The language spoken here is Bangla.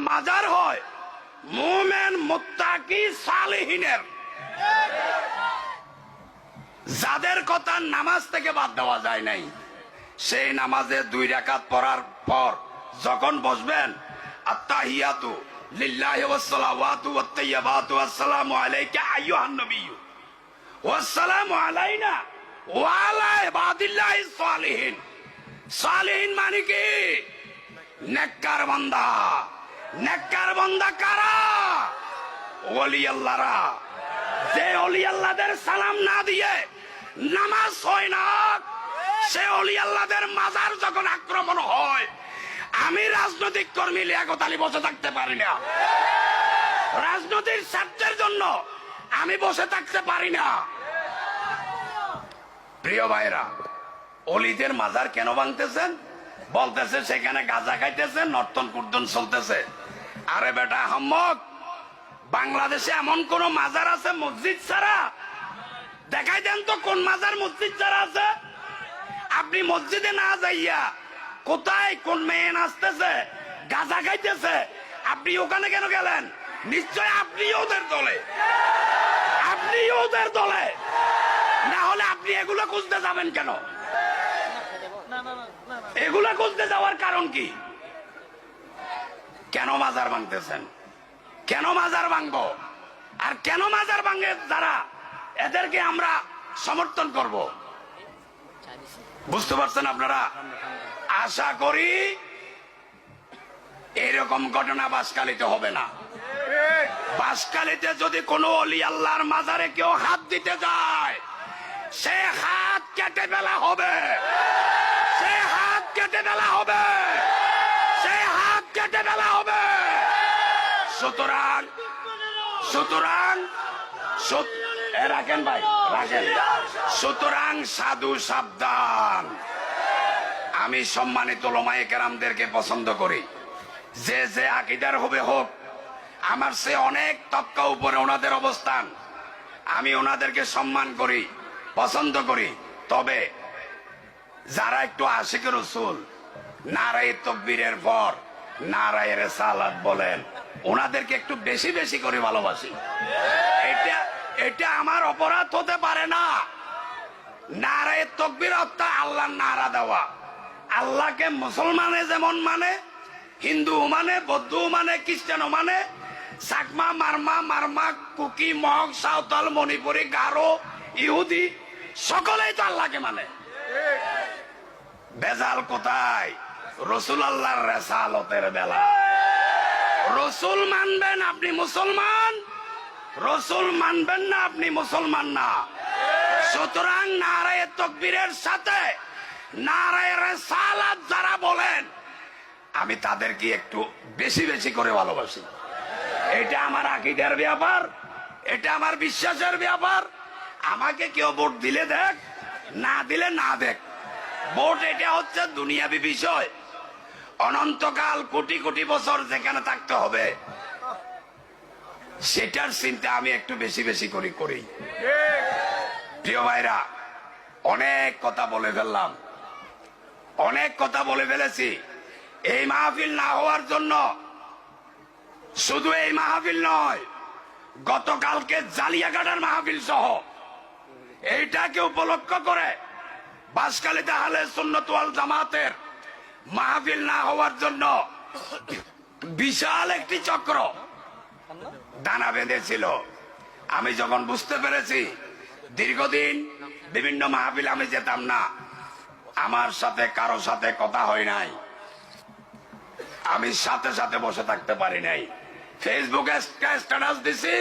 মাজার হয় মুমিন মুত্তাকি সালেহিনের, যাদের কথা নামাজ থেকে বাদ দেওয়া যায় নাই। সেই নামাজে 2 রাকাত পড়ার পর যখন বসবেন, আত্তাহিয়াতু লিল্লাহি ওয়াস সালাওয়াতু ওয়াত তাইয়্যিবাতু আসসালামু আলাইকা আইয়ুহান নাবিয়্যু ওয়াসসালামু আলাইনা ওয়া আলা ইবাদিল্লাহিস সালিহিন। সালিহিন মানে কি? নেককার বান্দা। নেককার বান্দা কারা? ওলি আল্লাহরা। যে ওলি আল্লাহদের সালাম না দিয়ে নামাজ হয় না, সে ওলি আল্লাহদের মাজার যখন আক্রমণ হয়, আমি রাজনৈতিক কর্মী লিয়াকত আলী বসে থাকতে পারি না। রাজনৈতিক স্বার্থের জন্য আমি বসে থাকতে পারি না। প্রিয় ভাইরা, অলিদের মাজার কেন ভাঙতেছেন? বলতেছে সেখানে গাঁজা খাইতেছে, নর্তন কুর্দন চলতেছে। আরে বেটা হাম্মক, বাংলাদেশে এমন কোন মাজার আছে মসজিদ ছাড়া? দেখাই দেন তো কোন মাজার মসজিদ ছাড়া আছে। আপনি মসজিদে না যাইয়া কোথায় কোন মেয়ে নাচতেছে, গাঁজা খাইতেছে, আপনি ওখানে কেন গেলেন? নিশ্চয় আপনি ওদের দলে, আপনি ওদের দলে। না হলে আপনি এগুলো খুঁজতে যাবেন কেন? এগুলা খুঁজতে যাওয়ার কারণ কি? কেন মাজার ভাঙতেছেন? কেন মাজার ভাঙবো? আর কেন মাজার ভাঙে যারা, এদেরকে আমরা সমর্থন করব? বুঝতে পারছেন আপনারা? আশা করি এরকম ঘটনা বাঁশখালীতে হবে না। বাঁশখালীতে যদি কোনো অলি আল্লাহর মাজারে কেউ হাত দিতে যায়, সে হাত কেটে ফেলা হবে। সে হাত কেটে ফেলা হবে। সে হাত কেটে ফেলা হবে। সুতরাং সুতরাং রাখেন ভাই, রাখেন। সুতরাং সাধু সাবধান। আমি সম্মানিত ওলামায়ে কেরামদেরকে পছন্দ করি। যে যে আকীদার হবে হোক, আমার সে অনেক তক্কা উপরে ওনাদের অবস্থান। আমি ওনাদেরকে সম্মান করি, পছন্দ করি। তবে যারা একটু আশিকে রাসূল, নারায়ে তাকবীরের পর নারায়ে রিসালাত বলেন, ওনাদেরকে একটু বেশি বেশি করে ভালোবাসি। এটা আমার অপরাধ হতে পারে না। নারায়ে তাকবীর অর্থ আল্লাহর নারা দেওয়া। আল্লাহকে মুসলমানে যেমন মানে, হিন্দু মানে, বৌদ্ধ মানে, খ্রিস্টান মানে, চাকমা, মারমা, কুকি, মগ, সাঁওতাল, মণিপুরি, গারো, ইহুদি সকলেই তো আল্লাহকে মানে। বেজাল কোথায়? রসুল আল্লাহর রেসালতের বেলা। রসুল মানবেন আপনি মুসলমান, রসুল মানবেন না আপনি মুসলমান না। সুতরাং নারায়ে তাকবীরের সাথে নারায়ে রিসালাত যারা বলেন, আমি তাদেরকে একটু বেশি বেশি করে ভালোবাসি। এটা আমার আকীদার ব্যাপার, এটা আমার বিশ্বাসের ব্যাপার। আমাকে কেউ ভোট দিলে দেখ, না দিলে না দেখ। ভোট এটা হচ্ছে দুনিয়াবি বিষয়। অনন্তকাল কোটি কোটি বছর যেখানে থাকতে হবে, সেটার চিন্তা আমি একটু বেশি বেশি করি। প্রিয় ভাইরা, অনেক কথা বলে ফেললাম, অনেক কথা বলে ফেলেছি। এই মাহফিল না হওয়ার জন্য, শুধু এই মাহফিল নয়, গতকালকে জালিয়াঘাটার মাহফিল সহ এইটাকে উপলক্ষ করে বাঁশখালীতে আহলে সুন্নাত ওয়াল জামাতের মাহফিল না হওয়ার জন্য বিশাল একটি চক্র দানা বেঁধেছিল। আমি যখন বুঝতে পেরেছি, দীর্ঘদিন বিভিন্ন মাহফিল আমি যেতাম না, আমার সাথে কারো সাথে কথা হয় নাই, আমি সাথে সাথে বসে থাকতে পারি নাই। ফেসবুকে স্ট্যাটাস দিছি,